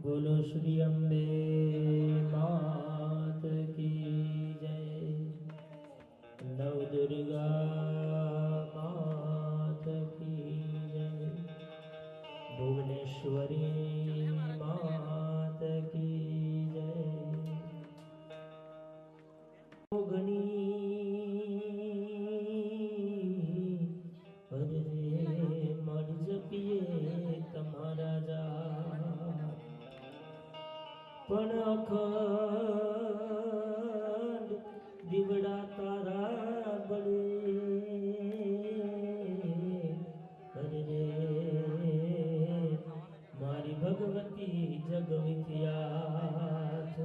बोलो श्री अम्बे मात की जय। नव दुर्गा मात की जय। भुवनेश्वरी मात की जय। पण अखंड दिवड़ा तारा बड़े अरे रे मारी भगवती जग विख्यात।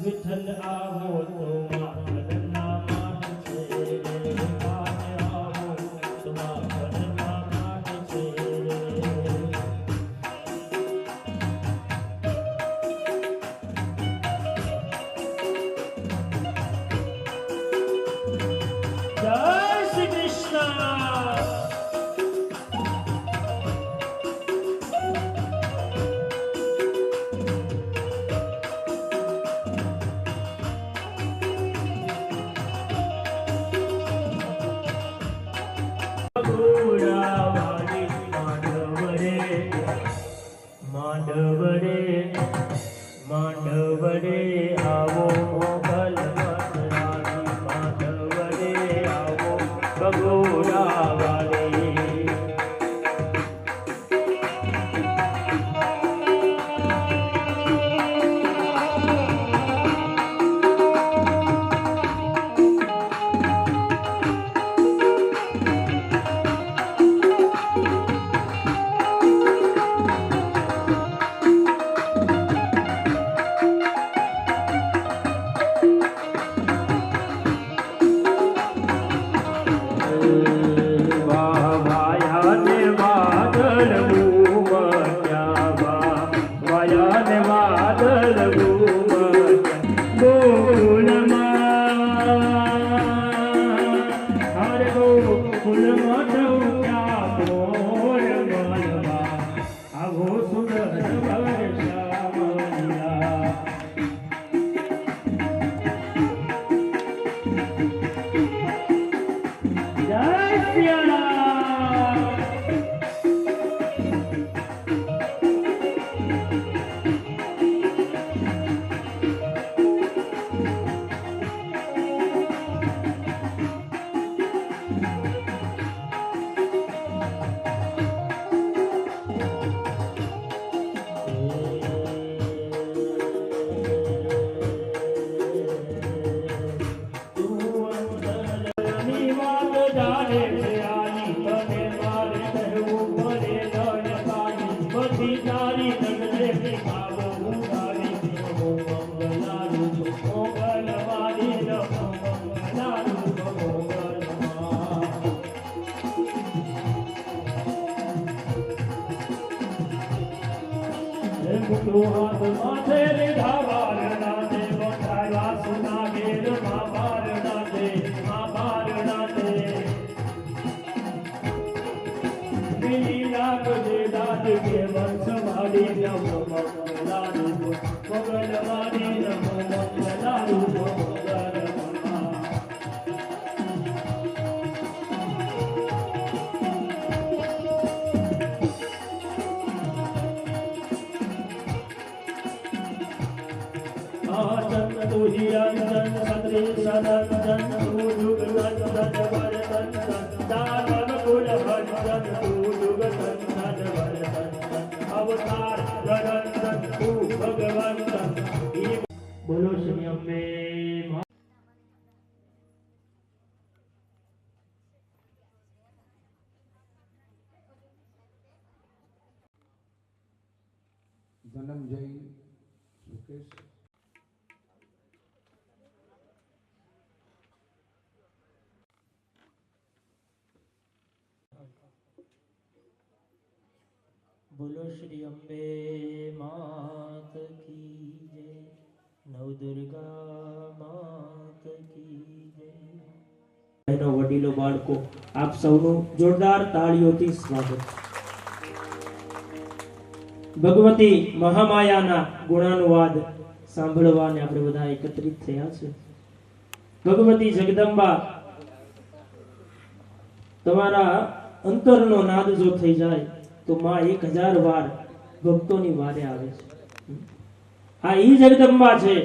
विठल आवो तो माखणना माट छे रे। कान आवो तो माखणना माट छे रे। जय श्री कृष्ण। मांडवरे आवो मोगल मतरानी। मांडवरे आवो बगोड़ा वाले। हाथ माथे रे धावार नाचे बंधाया सुना गेर महाभार नाचे महाभार नाचे। मिली राग दे दाद के वंश वाली नमो मंगलारू मंगलवारी नमो मंगलारू मंगल तू ही अंजन सत्री सनंदन तू जुग नंदन वरदन दानव कुल भंजन तू जुग नंदन वरदन अवतार गणंदन तू भगवंतन। बोलो श्री अम्बे। धनंजय બોલો શ્રી અંબે માત કી જય, નવદુર્ગા માત કી જય. બહેનો, વડીલો, બાળકો, આપ સૌનું જોરદાર તાળીઓથી સ્વાગત. ભગવતી મહામાયાના ગુણાનુવાદ સાંભળવાને આપણે બધા એકત્રિત થયા છે. ભગવતી જગદંબા, તમારા અંતરનો નાદ જો થઈ જાય તો માં 1000 વાર ભક્તોની વારે આવે છે. આ ઈ જગદંબા છે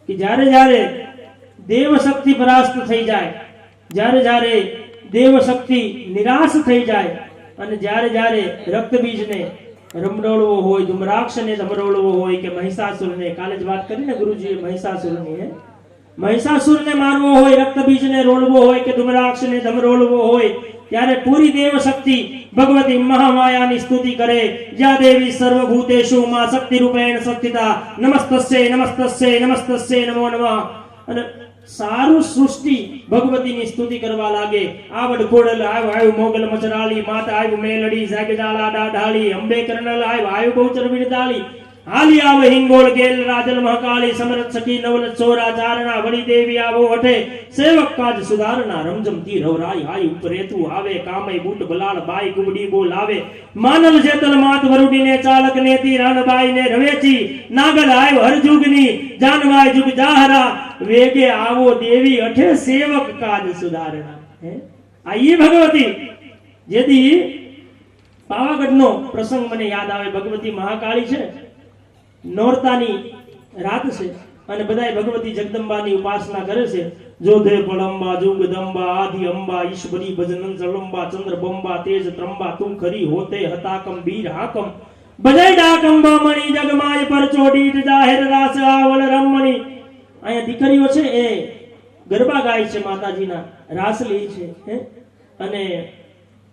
કે જ્યારે જ્યારે દેવ શક્તિ પરાસ્ત થઈ જાય, જ્યારે જ્યારે દેવ શક્તિ નિરાશ થઈ જાય અને જ્યારે જ્યારે રક્તબીજને રમરોળવો હોય, ધુમ્રાક્ષને રમરોળવો હોય કે મહિષાસુરને, કાલે જ વાત કરીને ગુરુજીએ મહિષાસુરની, મહિષાસુરને મારવો હોય, રક્તબીજને રોળવો હોય કે ધુમ્રાક્ષને ધમરોળવો હોય, ત્યારે પૂરી દેવ શક્તિ ભગવતી મહામાયાની સ્તુતિ કરે. જ્યાં દેવી સર્વભૂતેષુ માં શક્તિ રૂપેણ સંસ્થિતા, નમસ્તસ્યૈ નમસ્તસ્યૈ નમસ્તસ્યૈ નમો નમઃ. અને સારું સૃષ્ટિ ભગવતીની સ્તુતિ કરવા લાગે. આવડ કોડલ આયુ મોગલ મચરાળી, માતા આયુ મેલડી, જાગજાલા ડાઢાળી, અંબે કરનલ આયુ બહુચર વિરદાળી, હાલી આવે હિંગોળ ગેલ રાજલ મહાકાળી, સમરથ સખી નવલ ચોરા ચારણા, વળી દેવી આવો વઠે, સેવક કાજ સુધારણા, રમજમતી રવરાઈ આઈ ઉપરેતું આવે, કામય બૂટ બલાળ બાઈ કુબડી બોલ આવે, માનલ જેતલ માત વરુડીને ચાલક નેતી રણબાઈ ને રવેચી, નાગલ આયો હરજુગની, જાનવાય જુગ જાહરા, વેગે આવો દેવી અઠે, સેવક કાજ સુધારણા. આ ઈ ભગવતી. જેથી પાવાગઢનો પ્રસંગ મને યાદ આવે. ભગવતી મહાકાળી છે, નોરતાની રાત છે અને બધાય ભગવતી જગદંબાની ઉપાસના કરે છે. જોધે પડંબા જુગદંબા આદિ અંબા, ઈશ્વરી ભજનન જલંબા, ચંદ્રબંબા તેજ ત્રંબા, તું ખરી હોતે હતાકમ બીર હાકમ, બધાય ડાકંબા મણી, જગમાય પર ચોડી જાહેર રાસ આવલ રમણી. અહીંયા દીકરીઓ છે એ ગરબા ગાય છે, માતાજીના રાસ લે છે. અને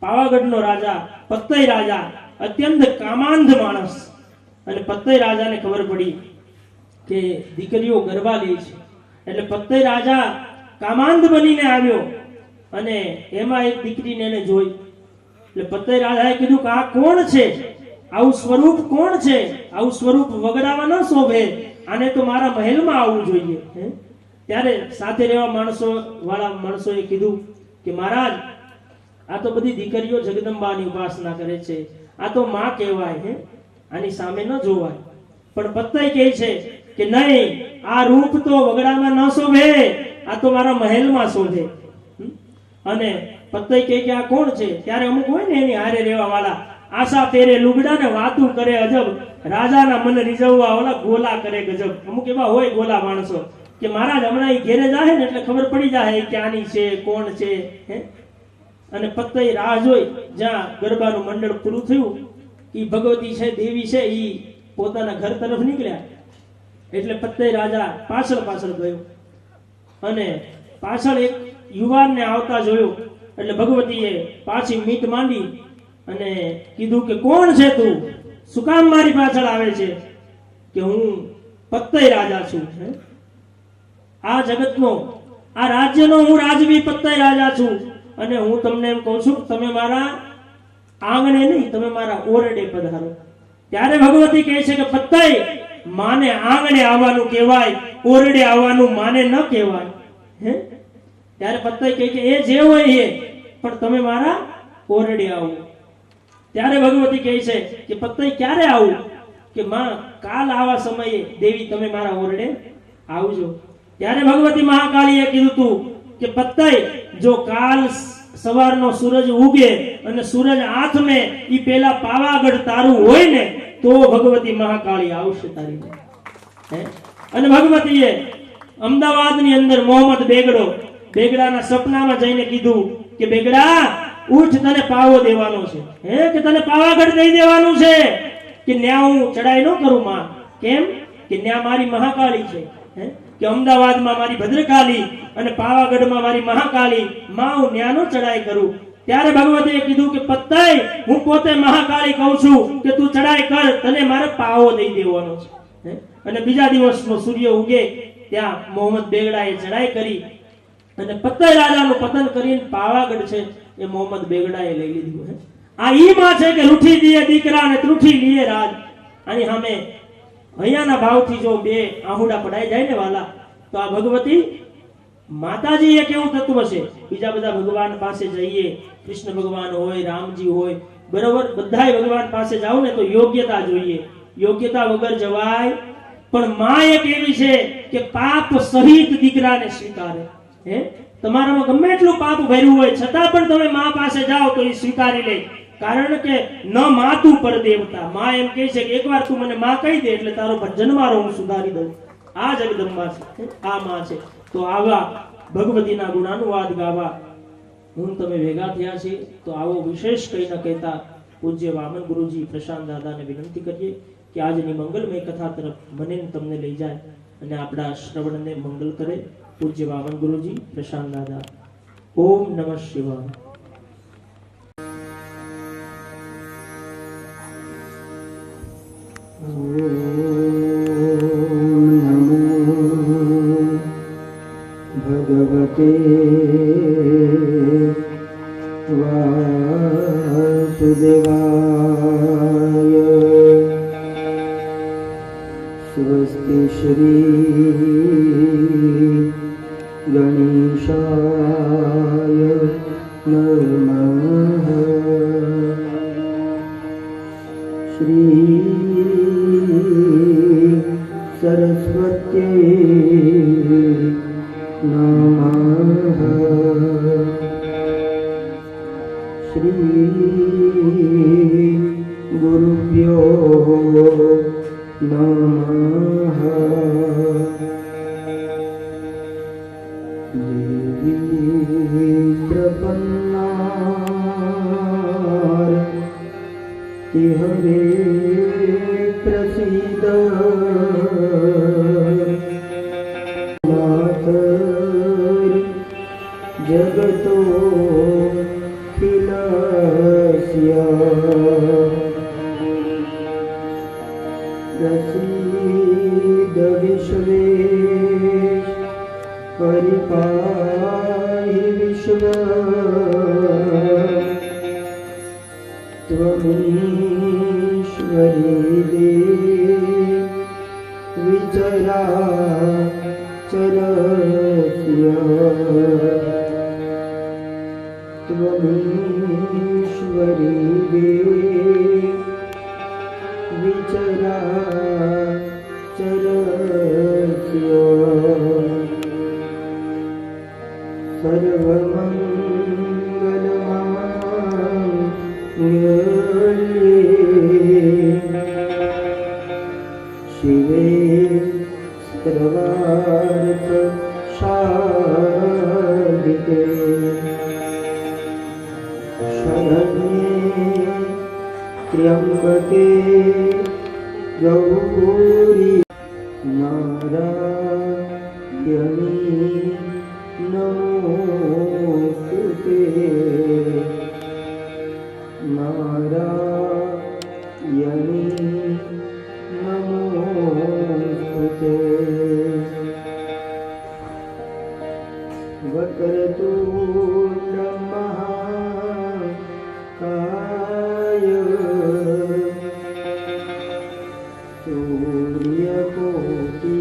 પાવાગઢનો રાજા પત્તઈ રાજા અત્યંત કામાંધ માણસ, અને પત્તઈ રાજાને ખબર પડી કે દીકરીઓ ગરબા લે છે, એટલે પત્તઈ રાજા કામાંધ બનીને આવ્યો અને એમાં એક દીકરીને એને જોઈ. એટલે પત્તઈ રાજાએ કીધું કે આ કોણ છે, આવું સ્વરૂપ કોણ છે, આવું સ્વરૂપ વગડાવા ન શોભે, આને તો મારા મહેલમાં આવવું જોઈએ. ત્યારે સાથે રહેવા વાળા માણસોએ કીધું કે મહારાજ, આ તો બધી દીકરીઓ જગદંબાની ઉપાસના કરે છે, આ તો માં કહેવાય, આની સામે ન જોવાય. પણ પત્તઈ કહે છે કે નહીં, આ રૂપ તો વગડામાં ન શોભે, આ તો મારા મહેલમાં શોભે. અને પત્તઈ કહે કે આ કોણ છે? ત્યારે અમુક હોય ને એની હારે રહેવા વાળા, આશા પહેરે લુગડા ને વાતું કરે અજબ, રાજાના મન રીઝવવા ઓલા ગોલા કરે ગજબ. અમુક એવા હોય ગોલા માણસો કે મહારાજ હમણાં ઘેરે જાય ને એટલે ખબર પડી જાય કે આની છે, કોણ છે. અને પત્તઈ રાહ જોઈ, જ્યાં ગરબાનું મંડળ પૂરું થયું, ઈ ભગવતી છે, દેવી છે, ઈ પોતાના ઘર તરફ નીકળ્યા. એટલે પત્તઈ રાજા પાછળ પાછળ ગયો અને પાછળ એક યુવાનને આવતા જોયો. એટલે ભગવતીએ પાછી મીટ માંડી અને કીધું કે કોણ છે તું, શું કામ મારી પાછળ આવે છે? કે હું પત્તઈ રાજા છું, આ જગતનો, આ રાજ્યનો હું રાજવી પત્તઈ રાજા છું. અને હું તમને એમ કહું છું, તમે મારા આંગણે નહીં, તમે મારા ઓરડે પધારો. ત્યારે ભગવતી કહે છે કે પત્તઈ, માને આંગણે આવવાનું કહેવાય, ઓરડે આવવાનું માને ન કહેવાય. ત્યારે પત્તઈ કહે કે એ જે હોય એ, પણ તમે મારા ઓરડે આવો. ત્યારે ભગવતી કહે છે કે પત્તઈ ક્યારે આવું? કે માં કાલ આવા સમયે દેવી તમે મારા ઓરડે આવજો. ત્યારે ભગવતી મહાકાળીએ કીધું તું કે પત્તઈ, જો કાલ સવારનો સૂરજ ઉગે અને સૂરજ આથમે ઈ પેલા પાવાગઢ તારું હોય ને તો ભગવતી મહાકાળી આવશે તારી. અને ભગવતીએ અમદાવાદની અંદર મોહમ્મદ બેગડાના સપનામાં જઈને કીધું કે બેગડા ઉઠ, તને પાવો દેવાનો છે, કે તને પાવાગઢ દઈ દેવાનું છે. કે ન્યા હું ચડાઈ ન કરું માં. કેમ? કે ન્યા મારી મહાકાળી છે, કે અમદાવાદમાં મારી ભદ્રકાળી અને પાવાગઢમાં મારી મહાકાળી, માં હું ન્યા નો ચડાઈ કરું. ત્યારે ભગવતીએ કીધું કે પત્તઈ, હું પોતે મહાકાળી કહું છું કે તું ચડાઈ કર, તને મારે પાવો દઈ દેવાનો છે. હે? અને બીજા દિવસનો સૂર્ય ઉગે ત્યાં મોહમ્મદ બેગડાએ ચડાઈ કરી અને પતય રાજાનું પતન કરીને પાવાગઢ છે એ મોહમ્મદ બેગડાએ લઈ લીધું. હે આ ઈ માં છે કે રૂઠી દીએ દીકરા ને ત્રુઠી લીએ રાજ. આની સામે અહીંયાના ભાવથી જો બે આહુડા પડાઈ જાય ને વાલા, તો આ ભગવતી માતાજી એક એવું તત્વ છે. બીજા બધા ભગવાન પાસે જઈએ, કૃષ્ણ ભગવાન હોય, રામજી હોય, બરોબર, બધાય ભગવાન પાસે જાવ ને તો યોગ્યતા જોઈએ, યોગ્યતા વગર જવાય. પણ માં એક એવી છે કે પાપ સહિત દીકરાને સ્વીકારે. હે તમારામાં ગમે એટલું પાપ ભર્યું હોય છતાં પણ તમે માં પાસે જાઓ તો એ સ્વીકારી લે. કારણ કે ન માતું પર દેવતા. માં એમ કહે છે કે એકવાર તું મને માં કહી દે એટલે તારો જન્મારો હું સુધારી દઉં. આ જગદંબા છે, આ માં છે. તો આવા ભગવતીના ગુણાનુવાદ ગાવા હું તમે ભેગા થયા છે. તો આવો વિશેષ કંઈ ન કહેતા પૂજ્ય વામન ગુરુજી પ્રશાંત દાદાને વિનંતી કરીએ કે આજની મંગલમય કથા તરફ મને ને તમને લઈ જાય અને આપણા શ્રવણને મંગલ કરે. પૂજ્ય વામન ગુરુજી પ્રશાંત દાદા. ઓમ નમઃ શિવાય. भगवते वासुदेवाय स्वस्ति श्री गणेशाय नमः श्री सरस्वत्यै नमः श्री गुरुभ्यो नमः देवी प्रपन्नार तिहरे प्रसीद जगतो खिलस्य प्रसीद विश्वेश परिपाहि विश्व त्वमीश्वरी देवी विचरा चरस्य त्वमीश्वरी देवी विचरा चरस्य सर्वमङ्गलमाङ्गल्ये शिवे सर्वार्थ साधिके शरण्ये त्र्यंबके गौरी नारायणी नमोस्तुते नारायणी नमोस्तुते वक्रतुण्ड महाकाय सूर्यकोटि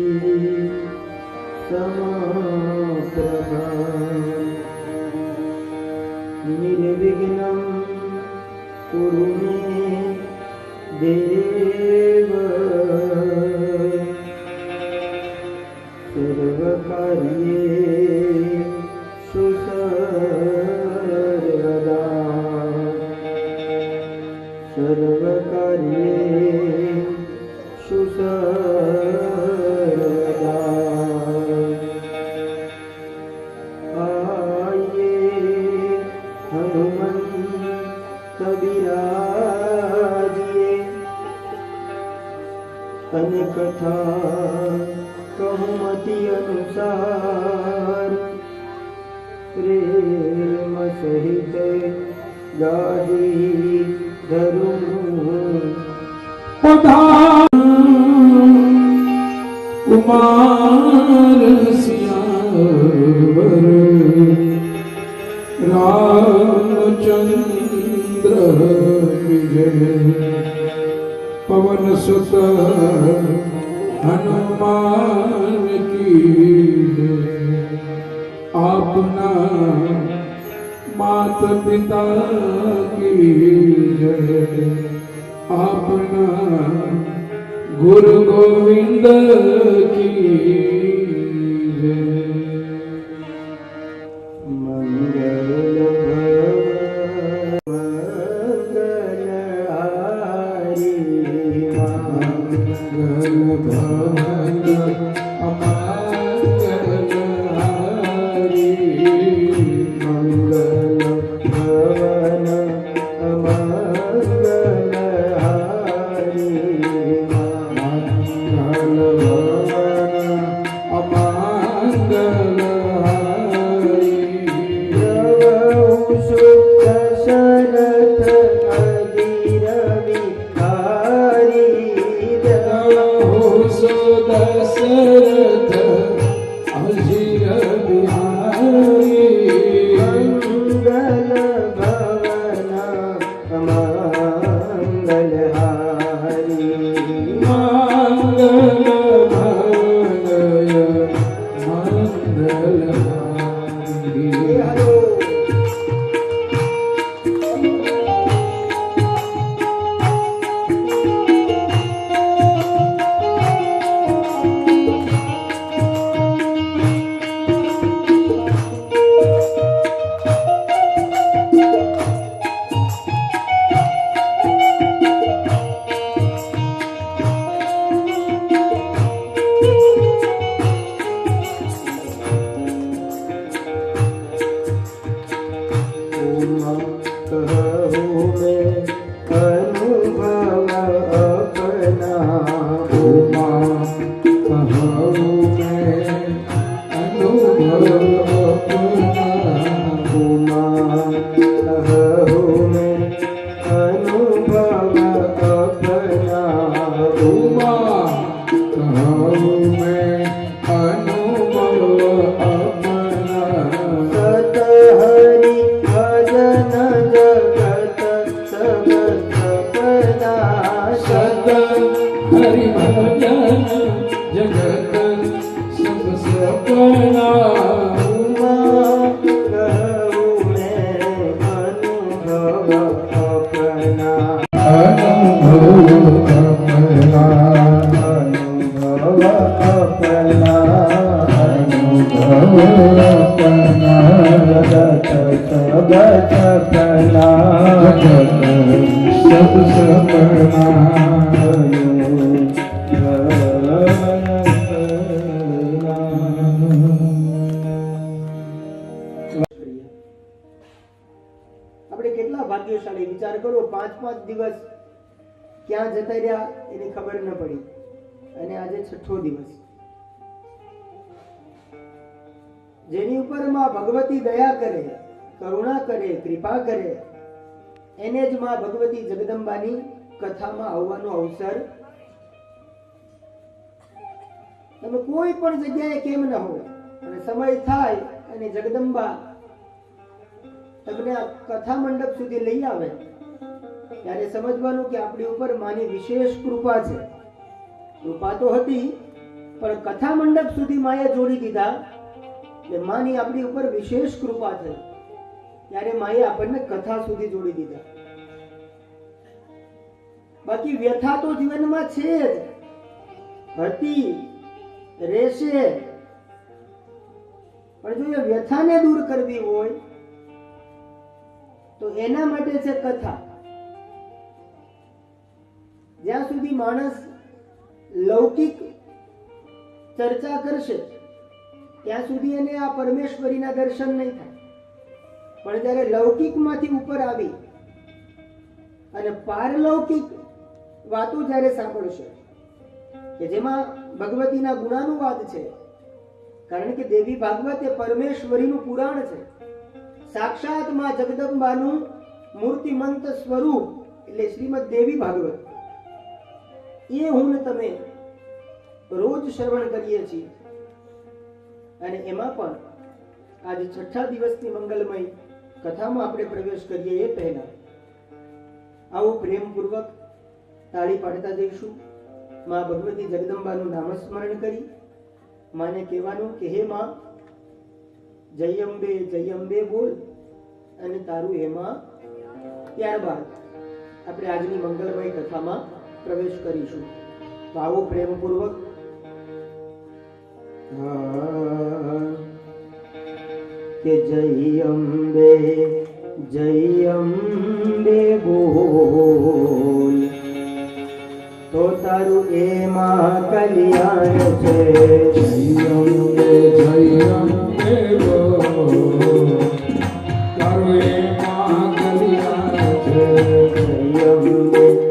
समप्रभा निर्विघ्नं कुरु मे देव सर्वकार्येषु सर्वदा सर्वकार्येषु सर्वदा आये हनुमंत विराजिए तन कथा कहमति अनुसार प्रेम सहित गाजी धरूं पधार कुमार सियावर रामचंद्र विजय पवन सुत हनुमान की जय। आपना मात पिता की जय। आपना गुरु गोविंद की जय। मंगल मंगलहारी मंगल भवन अमंगलहारी मंगल भवन अमंगलहारी मंगल भवन अमंगलहारी प्रभु सुख दशरथ अधीर विहारी हो सो दशरथ अजीर बिहारी मंगल भवन अमंगलहारी मंगल भवनय मंगलहारी। हरो अनुभव अपना उमा कहूँ मैं अनुभव अपना उमा कहूँ मैं अनुभव अपना उमा कहूँ मैं अनुभव अपना सत हरि भजन जगत सब सपना सत हरि भजन जगत सब सपना उमा कहूँ मैं अनुभव अपना अनुभव अपना अनुभव अपना अनुभव अपना जगत सब सपना जगत सब सपना આપણે કેટલા ભાગ્યશાળી વિચાર કરો 5-5 દિવસ ક્યાં જતા રહ્યા એની ખબર ન પડી અને આજે છઠ્ઠો દિવસ જેની ઉપર માં ભગવતી દયા કરે કરુણા કરે કૃપા કરે એને જ માં ભગવતી જગદંબાની કથામાં આવવાનો અવસર તમે કોઈ પણ જગ્યાએ કેમ ન હો અને સમય થાય અને જગદંબા તમને આ કથા મંડપ સુધી લઈ આવે ત્યારે સમજવાનું કે આપણી ઉપર માની વિશેષ કૃપા છે કૃપા તો હતી પણ કથા મંડપ સુધી માએ જોડી દીધા કે માની આપણી ઉપર વિશેષ કૃપા છે ત્યારે માએ આપણને કથા સુધી જોડી દીધા બાકી વ્યથા તો જીવનમાં છે જ હતી રહેશે પણ જો એ વ્યથાને દૂર કરવી હોય તો એના માટે છે કથા જ્યાં સુધી માણસ લૌકિક ચર્ચા કરશે ત્યાં સુધી એને આ પરમેશ્વરીના દર્શન નહીં થાય પણ જ્યારે લૌકિકમાંથી ઉપર આવી અને પારલૌકિક વાતો જ્યારે સાંભળશે કે જેમાં ભગવતીના ગુણાનુવાદ છે કારણ કે દેવી ભાગવત એ પરમેશ્વરીનું પુરાણ છે સાક્ષાત માં જગદંબાનું મૂર્તિમંત સ્વરૂપ એટલે શ્રીમદ દેવી ભાગવત એ હું ને તમે રોજ શ્રવણ કરીએ છીએ અને એમાં પણ આજે છઠ્ઠા દિવસની મંગલમય કથામાં આપણે પ્રવેશ કરીએ એ પહેલા આવો પ્રેમપૂર્વક તાળી પાડતા જઈશું. માં ભગવતી જગદંબાનું નામસ્મરણ કરી માને કહેવાનું કે હે માં જય અંબે બોલ અને તારું એમાં. ત્યારબાદ આપણે આજની મંગલમય કથામાં પ્રવેશ કરીશું. તો આવો પ્રેમપૂર્વક કે જય અંબે બોલ તો તારું એમાં કલ્યાણ છે. જય અંબે બોલ તારું એમાં કલ્યાણ છે.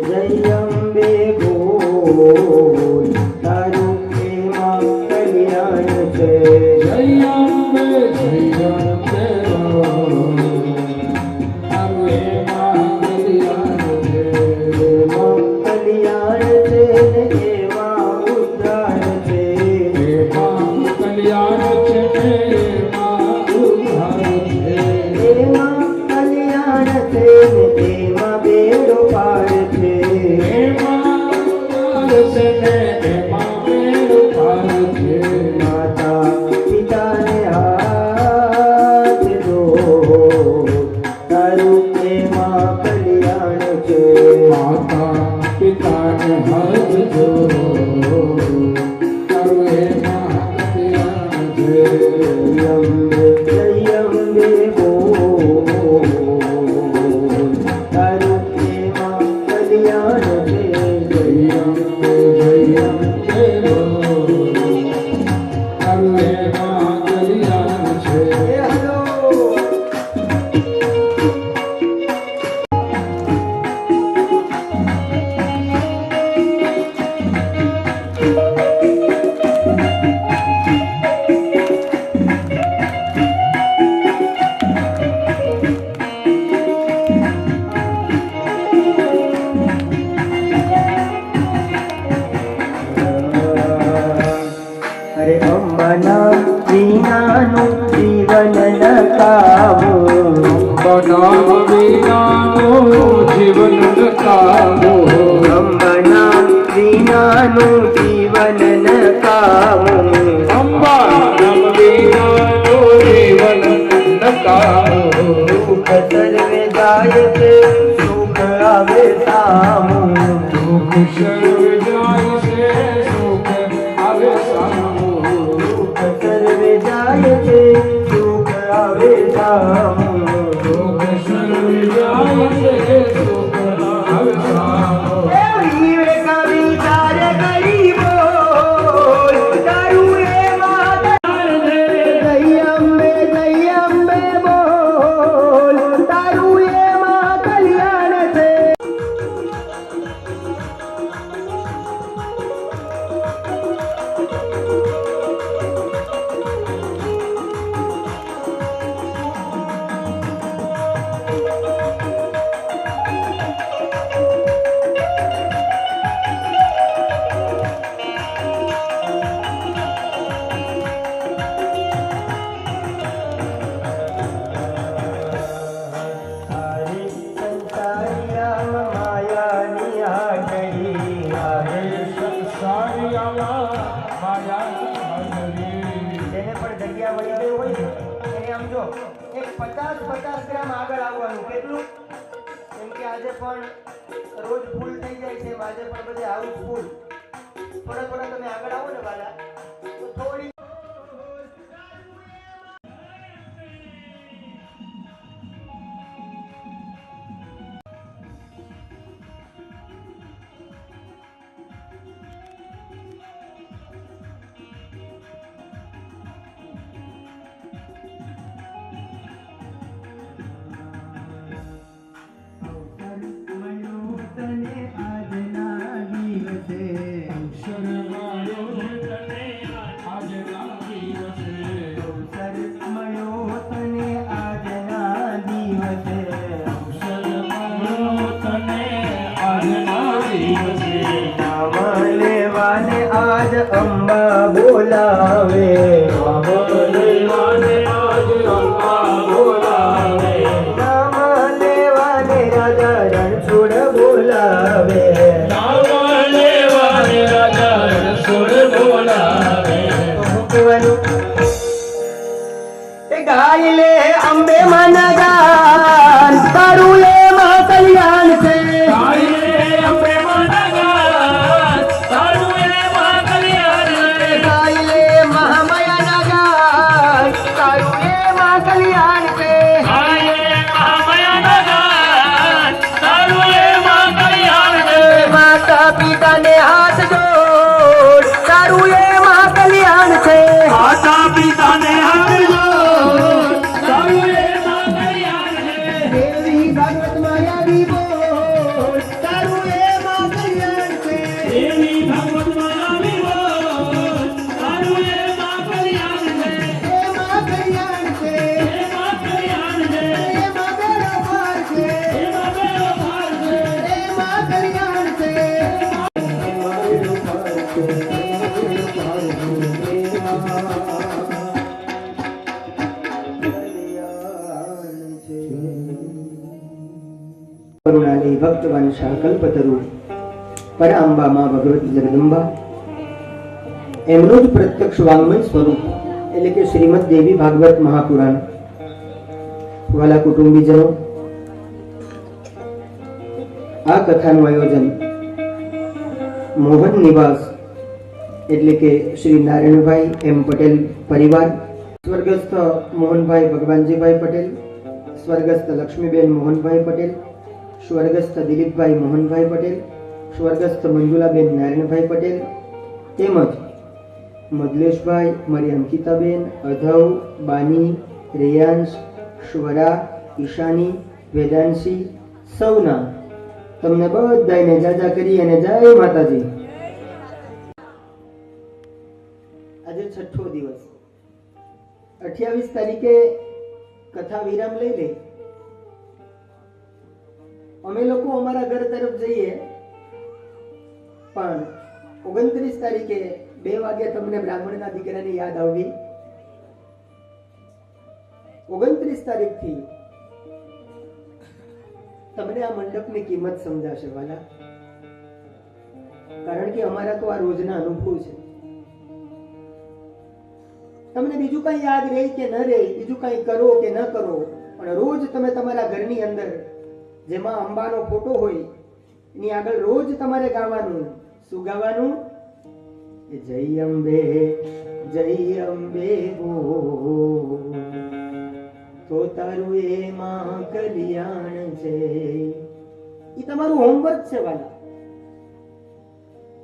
જય અંબે બોલ તારું એમાં કલ્યાણ છે. જય અંબે બોલ તારું એમાં કલ્યાણ છે. એમાં કલ્યાણ છે ને એમાં ઉદ્ધાર છે. એમાં કલ્યાણ છે ને એમાં ઉદ્ધાર છે. એમાં કલ્યાણ છે ને એમાં બેડો પાર છે. એમાં ઉદ્ધાર છે ને એમાં બેડો પાર છે. માતા પિતાને હાથ દો તારું એમાં કલ્યાણ છે. માતા પિતાને હાથ જોડો તારું એમાં કલ્યાણ છે. જય અંબે બોલ તારું એમાં કલ્યાણ છે. જય અંબે બોલ તારું એમાં કલ્યાણ છે. હેલો અરે અંબાના વિનાનું જીવન નકામું. બનાવ વિનાનું જીવન નકામો. અંબાના વિનાનું જીવન નકામું. અંબા નામ વિનાનું જીવન નકામો. સુખ સર્વે જાય છે સુખ આવે સામું. સુખ સર્વે જાય છે સુખ આવે સામું. સુખ સર્વે જાય છે સુખ આવે સામું. સુખ સર્વે જાય છે સુખ આવે સામું. વિવેક વિચાર કરી બોલ તારું એમાં જય અંબે બોલ તારું એમાં કલ્યાણ છે. હરે સંસારિયા માયાની હાજરી. હરે સંસારિયામાં માયાની હાજરી. જેને પણ જગ્યા મળી ગઈ હોય ને એને આમ જો એક 50 ગ્રામ આગળ આવવાનું. કેટલું? કેમ કે આજે પણ રોજ ફૂલ થઈ જાય છે. આજે પણ બધે હાઉસ ફૂલ. થોડા તમે આગળ આવો ને વાલા તો થોડી અવસર મળ્યો અંબા બોલાવે નામ લેવાને આજ અંબા બોલાવે નામ લેવાને રાજા રણછોડ બોલાવે નામ લેવાને રાજા રણછોડ બોલાવે કહેવાનું એ ગાય લે અંબે મન ગાન તારું લે માં કલ્યાણ છે ગાય અંબે મનગાન તારું એમાં કલ્યાણ રે ગાય લે મહામાયા ગાન તારું લે માં કલ્યાણ છે ગાય મહામાયા ગાન તારું એમાં કલ્યાણ રે માતા પિતાને હાથ જોડ તારું લે માં કલ્યાણ છે માતા પિતાને હાથ જોડ તારું એમાં કલ્યાણ રે દેવી ભાગવત માયા વિભોર તારું લે માં કલ્યાણ છે દેવી ભગવત માયા વિભોર તારું એમાં કલ્યાણ રે એમાં કલ્યાણ છે એમાં કલ્યાણ રે એમાં બેડો પાર છે એમાં બેડો પાર છે એમાં કલ્યાણ છે એમાં બેડો પાર છે કરુણાલય ભક્તવાન કલ્પતરુ પરાંબા માં ભગવતી જગદંબા એમનું જ પ્રત્યક્ષ વાંગ્મય સ્વરૂપ એટલે કે શ્રીમદ દેવી ભાગવત મહાપુરાણ. વાલા કુટુંબીજનો, આ કથાનું આયોજન મોહન નિવાસ એટલે કે શ્રી નારાયણભાઈ એમ પટેલ પરિવાર, સ્વર્ગસ્થ મોહનભાઈ ભગવાનજીભાઈ પટેલ, સ્વર્ગસ્થ લક્ષ્મીબેન મોહનભાઈ પટેલ, સ્વર્ગસ્થ દિલીપભાઈ મોહનભાઈ પટેલ, સ્વર્ગસ્થ મંજુલાબેન નારાયણભાઈ પટેલ, તેમજ મદલેશભાઈ, મારી અંકિતાબેન, અધવ, બાની, રેયાંશ, શ્વરા, ઈશાની, વેદાંશી સૌના તમને બધાને જાજા કરી અને જય માતાજી. આજે છઠ્ઠો દિવસ, 28 તારીખે કથા વિરામ લઈ લે. અમે લોકો અમારા ઘર તરફ જઈએ, પણ 29 તારીખે 2 વાગે તમને બ્રાહ્મણના દીકરાની યાદ આવવી. 29 તારીખથી તમને આ મંડપની કિંમત સમજાશે વાલા, કારણ કે અમારા તો આ રોજના અનુભવ છે. તમને બીજું કઈ યાદ રહે કે ન રહે, બીજું કઈ કરો કે ન કરો, પણ રોજ તમે તમારા ઘરની અંદર જેમાં અંબાનો ફોટો હોય એની આગળ રોજ તમારે ગાવાનું. શું ગાવાનું? જય અંબે બોલ તો તારું એમાં કલ્યાણ છે. એ તમારું હોમવર્ક છે વાલા.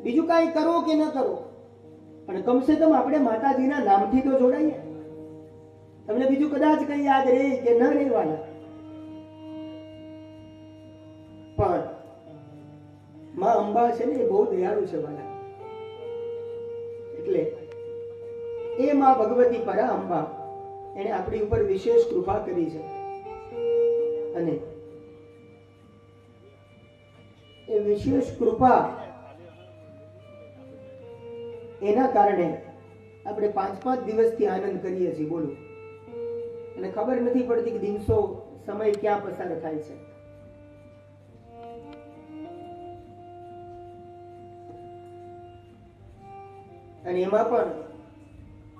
બીજું કઈ કરો કે ન કરો, પણ કમસે કમ આપણે માતાજીના નામથી તો જોડાઈએ. તમને બીજું કદાચ કઈ યાદ રહે કે ન રહે વાલા, પણ માં અંબા છે ને એ બહુ દયાળુ છે વાલા. એટલે એ માં ભગવતી પરા અંબા એને આપણી ઉપર વિશેષ કૃપા કરી છે, અને એ વિશેષ કૃપા એના કારણે આપણે 5-5 દિવસથી આનંદ કરીએ છીએ. બોલો, અને ખબર નથી પડતી કે દિવસો સમય ક્યાં પસાર થાય છે. અને એમાં પણ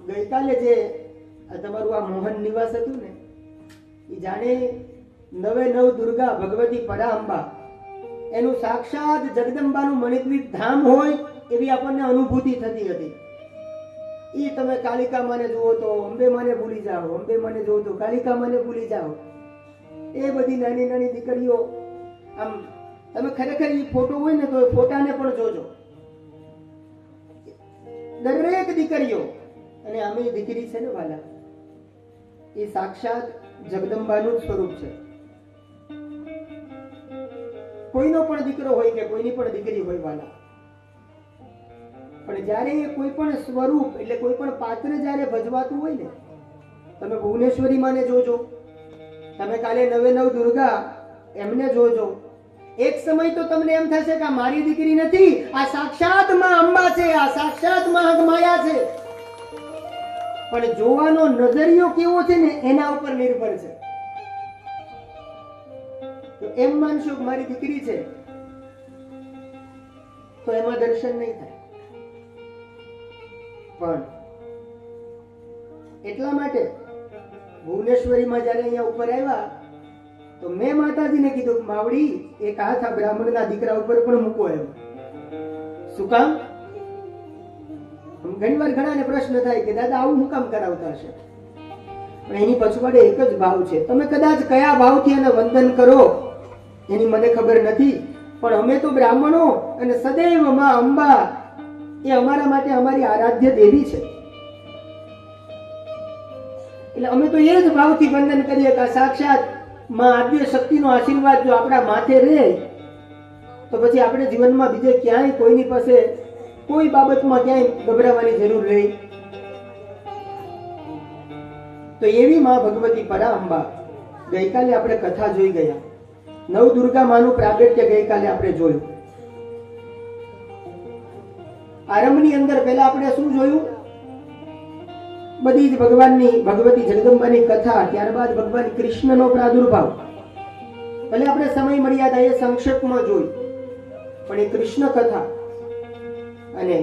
ગઈકાલે જે તમારું આ મોહન નિવાસ હતું ને, એ જાણે 9 દુર્ગા ભગવતી પરાંબા એનું સાક્ષાત જગદંબાનું મણિદ્વીપ ધામ હોય એવી આપણને અનુભૂતિ થતી હતી. એ તમે કાલિકા માને જુઓ તો અંબે માને ભૂલી જાઓ, અંબે માને જુઓ તો કાલિકા માને ભૂલી જાઓ. એ બધી નાની નાની દીકરીઓ, આમ તમે ખરેખર એ ફોટો હોય ને તો એ ફોટાને પણ જોજો. દરેક દીકરીઓ, અને આમે દીકરી છે ને વાલા, એ સાક્ષાત જગદંબાનું જ સ્વરૂપ છે. કોઈનો પણ દીકરો હોય કે કોઈની પણ દીકરી હોય વાલા, પણ જ્યારે કોઈ પણ સ્વરૂપ એટલે કોઈ પણ પાત્ર જ્યારે ભજવાતું હોય ને, તમે ભુવનેશ્વરી માને જોજો, તમે કાલે 9 દુર્ગા એમને જોજો, એક સમય તો તમને એમ થશે કે આ મારી દીકરી નથી, આ સાક્ષાત માં અંબા છે, આ સાક્ષાત માં માયા છે. પણ જોવાનો નજરિયો કેવો છે ને એના ઉપર નિર્ભર છે. તો એમ માનશો કે મારી દીકરી છે તો એમાં દર્શન નહીં થાય. પણ એટલા માટે ભુવનેશ્વરીમાં જયારે અહીંયા ઉપર આવ્યા તો મેં માતાજીને કીધું માવડી એક હાથ આ બ્રાહ્મણના દીકરા ઉપર પણ મૂકો એમ. શું કામ? ઘણી વાર ઘણાને પ્રશ્ન થાય કે દાદા આવું હું કામ કરાવતા હશે? પણ એની પછવાડે એક જ ભાવ છે. તમે કદાચ કયા ભાવથી એને વંદન કરો એની મને ખબર નથી, પણ અમે તો બ્રાહ્મણો અને સદૈવ માં અંબા એ અમારા માટે અમારી આરાધ્ય દેવી છે. એટલે અમે તો એ જ ભાવથી વંદન કરીએ કે સાક્ષાત માં આદ્ય શક્તિનો આશીર્વાદ જો આપણા માથે રહે તો પછી આપણે જીવનમાં બીજે ક્યાંય કોઈની પાસે કોઈ બાબતમાં ક્યાંય ગભરાવાની જરૂર નહીં. તો એવી માં ભગવતી પરાંબા ગઈકાલે આપણે કથા જોઈ ગયા. નવદુર્ગા માનું પ્રાગટ્ય ગઈકાલે આપણે જોયું. આરંભની અંદર પહેલા આપણે શું જોયું? બધી જ ભગવાનની ભગવતી જગદંબાની કથા, ત્યારબાદ ભગવાન કૃષ્ણનો પ્રાદુર્ભાવ. ભલે આપણે સમય મર્યાદા એ સંક્ષેપમાં જોઈ, પણ એ કૃષ્ણ કથા અને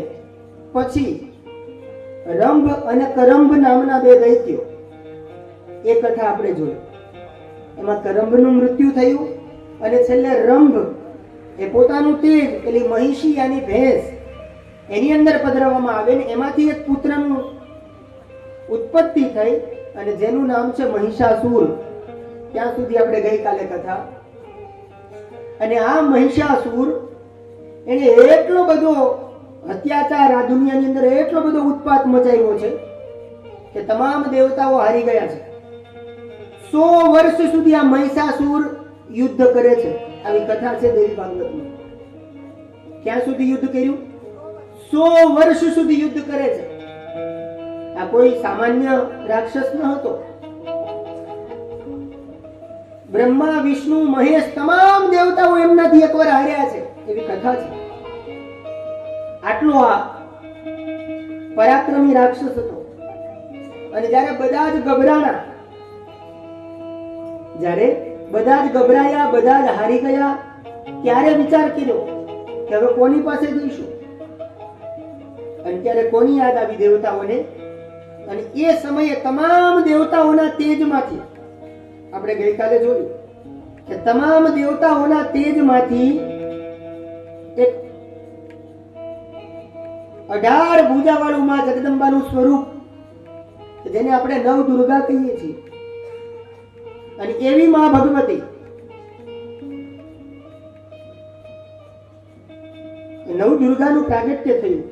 પછી રંભ અને કરંભ નામના બે દૈત્યો એ કથા આપણે જોઈ. એમાં કરંભનું મૃત્યુ થયું અને છેલ્લે રંભ એ પોતાનું તેજ પેલી મહિષી યાની ભેંસ એની અંદર પધરાવવામાં આવે ને એમાંથી એક પુત્રનું ઉત્પત્તિ થઈ અને જેનું નામ છે મહિષાસુર. ત્યાં સુધી આપણે ગઈકાલે કથા. અને આ મહિષાસુર એને એટલો બધો અત્યાચાર આ દુનિયાની અંદર એટલો બધો ઉત્પાત મચાવ્યો છે કે તમામ દેવતાઓ હારી ગયા છે. 100 વર્ષ સુધી આ મહિષાસુર યુદ્ધ કરે છે. આવી કથા છે દેવી ભાગવતમાં. ક્યાં સુધી યુદ્ધ કર્યું? 100 વર્ષ સુધી યુદ્ધ કરે છે. આ કોઈ સામાન્ય રાક્ષસ ન હતો. બ્રહ્મા, વિષ્ણુ, મહેશ તમામ દેવતાઓ એમનાથી એકવાર હાર્યા છે એવી કથા છે. આટલો આ પરાક્રમી રાક્ષસ હતો. અને જ્યારે બધા જ ગભરાયા, બધા જ હારી ગયા, ત્યારે વિચાર કર્યો કે હવે કોની પાસે જઈશું? અને ત્યારે કોની યાદ આવી? દેવતાઓને. અને એ સમયે તમામ દેવતાઓના તેજમાંથી આપણે ગઈકાલે જોયું કે તમામ દેવતાઓના તેજમાંથી એક 18 ભુજાવાળું માં જગદંબાનું સ્વરૂપ જેને આપણે નવદુર્ગા કહીએ છીએ. અને એવી માં ભગવતી નવદુર્ગાનું પ્રાગટ્ય થયું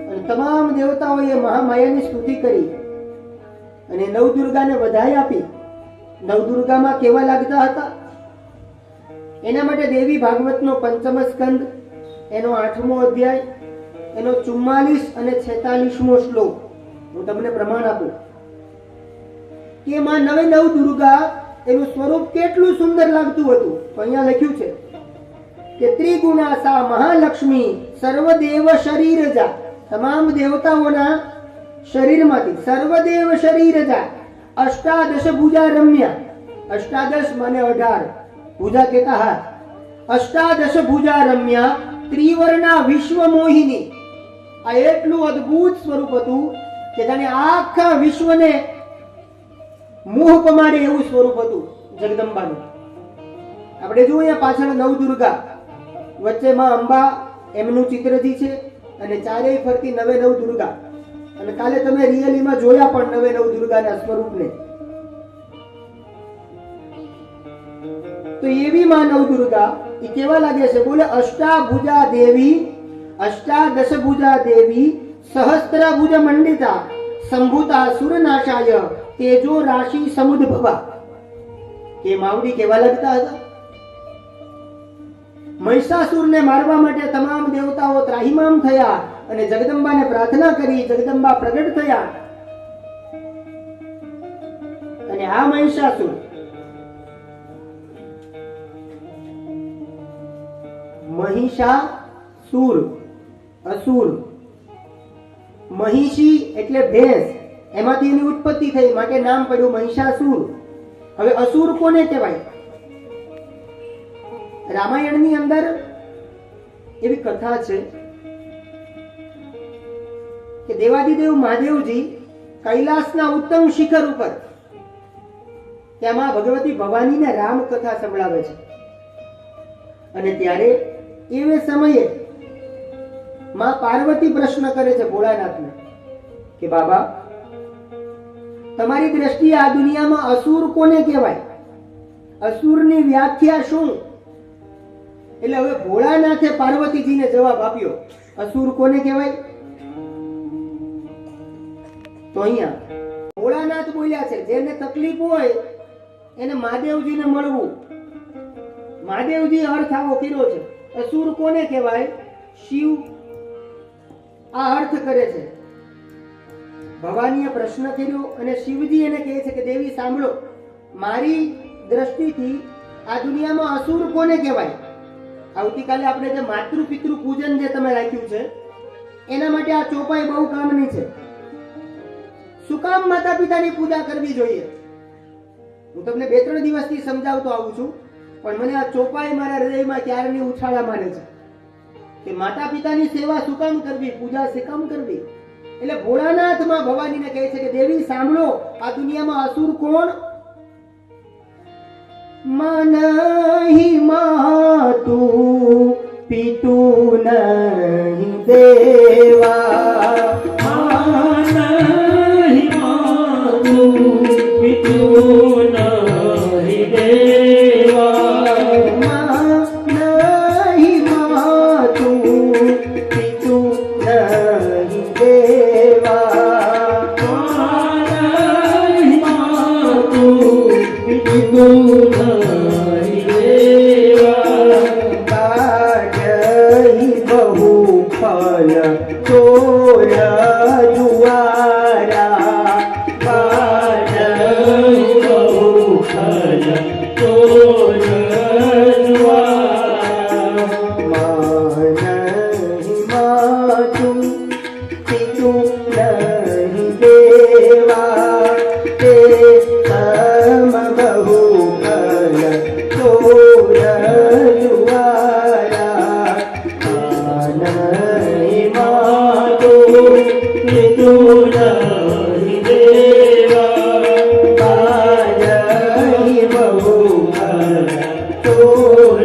અને તમામ દેવતાઓએ મહામાયાની સ્તુતિ કરી અને નવદુર્ગાને વધાઈ આપી. નવદુર્ગામાં કેવા લાગતા હતા એના માટે દેવી ભાગવતનો 5મ સ્કંદ એનો 8મો અધ્યાય એનો 44 અને 46મો શ્લોક હું તમને પ્રમાણ આપું કે માં નવદુર્ગા એનું સ્વરૂપ કેટલું સુંદર લાગતું હતું. તો અહીંયા લખ્યું છે કે ત્રિગુણા સા મહાલક્ષ્મી સર્વદેવ શરીરજા. તમામ દેવતાઓના શરીરમાંથી સર્વદેવ શરીરજા. અષ્ટાદશ ભુજા રમ્યા. અષ્ટાદશ માને 18, ભુજા કહેતા હાથ. અષ્ટાદશ ભુજા રમ્યા ત્રિવર્ણા વિશ્વ મોહિની. આ એટલું અદ્ભુત સ્વરૂપ હતું કે જાણે આખા વિશ્વને મોહ પમાડે એવું સ્વરૂપ હતું જગદંબાનું. આપણે જોઈએ પાછળ નવદુર્ગા, વચ્ચે માં અંબા એમનું ચિત્રજી છે અને ચારેય ફરતી નવદુર્ગા. અને કાલે તમે રિયલીમાં જોયા પણ નવદુર્ગાના સ્વરૂપને. તો એવી માં નવદુર્ગા એ કેવા લાગે છે? બોલે અષ્ટાભુજા દેવી, અષ્ટાદશ ભુજા દેવી, સહસ્ત્રભુજ મંડિતા, સંભૂતા સુરનાશાય, તેજો રાશિ સમુદ્ભવા. કે માવડી કેવા લાગતા હતા? મહિષાસુરને મારવા માટે તમામ દેવતાઓ ત્રાહિમામ થયા અને જગદંબાને પ્રાર્થના કરી. જગદંબા પ્રગટ થયા અને આ મહિષાસુર મહિષાસુર, અસુર. મહિષી એટલે ભેંસ, એમાંથી એની ઉત્પત્તિ થઈ માટે નામ પડ્યું મહિષાસુર. હવે અસુર કોને કહેવાય? રામાયણની અંદર એવી કથા છે કે દેવાદિદેવ મહાદેવજી કૈલાસના ઉત્તમ શિખર ઉપર ત્યાં ભગવતી ભવાનીને રામ કથા સંભળાવે છે. અને ત્યારે એ સમયે માં પાર્વતી પ્રશ્ન કરે છે ભોળાનાથને કે બાબા, તમારી દ્રષ્ટિએ આ દુનિયામાં અસુર કોને કહેવાય? અસુરની વ્યાખ્યા શું? એટલે હવે ભોળાનાથે પાર્વતીજીને જવાબ આપ્યો, અસુર કોને કહેવાય? તો અહીંયા ભોળાનાથ બોલ્યા છે, જેને તકલીફ હોય એને મહાદેવજીને મળવું. મહાદેવજી અર્થ આવો કર્યો છે. અસુર કોને કહેવાય? શિવ આ અર્થ કરે છે. ભવાનીએ પ્રશ્ન કર્યો અને શિવજી એને કહે છે કે દેવી સાંભળો, મારી દ્રષ્ટિથી આ દુનિયામાં અસુર કોને કહેવાય? આવતીકાલે આપણે જે માતૃ પિતૃ પૂજન જે તમે રાખ્યું છે એના માટે આ ચોપાઈ બહુ કામની છે. શું કામ માતા પિતાની પૂજા કરવી જોઈએ? હું તમને 2-3 દિવસથી સમજાવતો આવું છું, પણ મને આ ચોપાઈ મારા હૃદયમાં ક્યારની ઉછાળા મારે છે કે માતા પિતાની સેવા શું કામ કરવી, પૂજા શું કામ કરવી? એટલે ભોળાનાથ માં ભવાનીને કહે છે કે દેવી સાંભળો, આ દુનિયામાં અસુર કોણ? મનહિ માતુ પિતુ નહિ દેવા, મનહિ માતુ પિતુ નહિ દેવા, મનહિ માતુ પિતુ નહિ દેવા, મનહિ માતુ પિતુ નહિ દેવા, કાજહિ બહુ ફલ ચોર જુવારા, કાજહિ બહુ ફલ ચોર જુવારા, મનહિ માતુ પિતુ નહિ દેવા, તે સમ બહુ ફલ ચોર જુવારા, મનહિ માતુ પિતુ નહિ દેવા, કાજહિ બહુ ફલ ચોર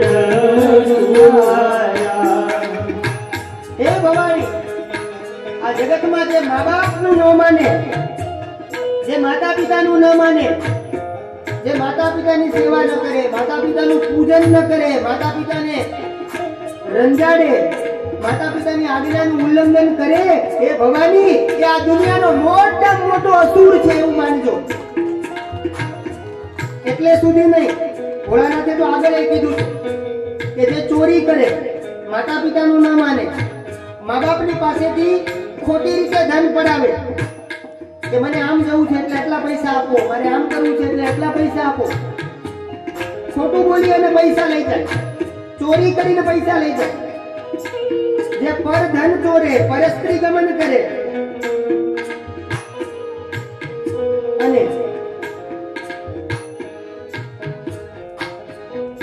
જુવારા. હે ભવાની, આ જગતમાં જે મા બાપનું ન માને, જે માતા પિતાનું ન માને, જે માતા પિતાની સેવા ન કરે, માતા પિતાનું પૂજન ન કરે, માતા પિતાને રંજાડે, માતા પિતાની આજ્ઞાનું ઉલ્લંઘન કરે, એ ભવાની એ આ દુનિયાનો મોટામાં મોટો અસુર છે એવું માનજો. એટલે સુધી નહીં, ભોળાનાથે તો આગળ એ કીધું છે કે જે ચોરી કરે, માતા પિતાનું ન માને, મા બાપની પાસેથી ખોટી રીતે ધન પડાવે કે મને આમ જવું છે એટલે એટલા પૈસા આપો, મારે આમ કરવું છે એટલે એટલા પૈસા આપો, ખોટું બોલી અને પૈસા લઈ જાય, ચોરી કરીને પૈસા લઈ જાય, જે પર ધન ચોરે, પરસ્ત્રી ગમન કરે અને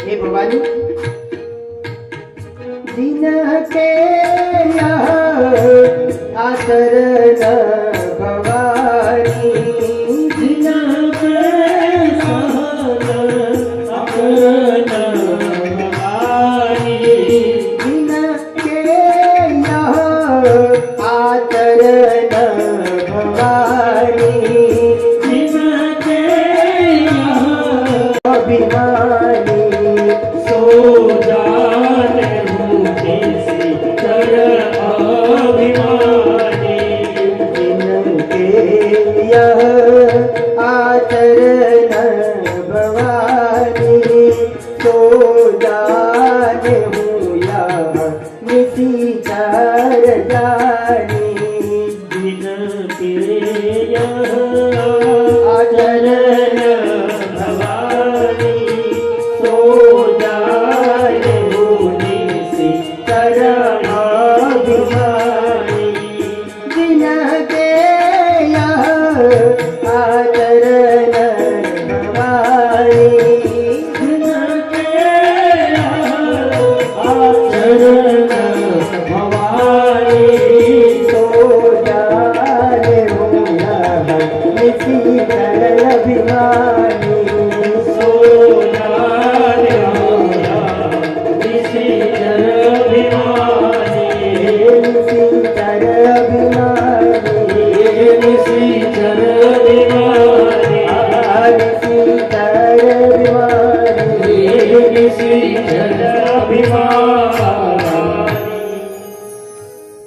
હે ભવાની, દિન કે આસર ન ભવાની, દિન કે સહન અકન ભવાની, દિન કે આસર ન ભવાની, દિન કે અભિમાની સો જાને હું કેસી કર અભિમાની, દિન કે આસર ન ભવાની, તો જાને હું યા નિશી ચાર જાની, દિન કે આચર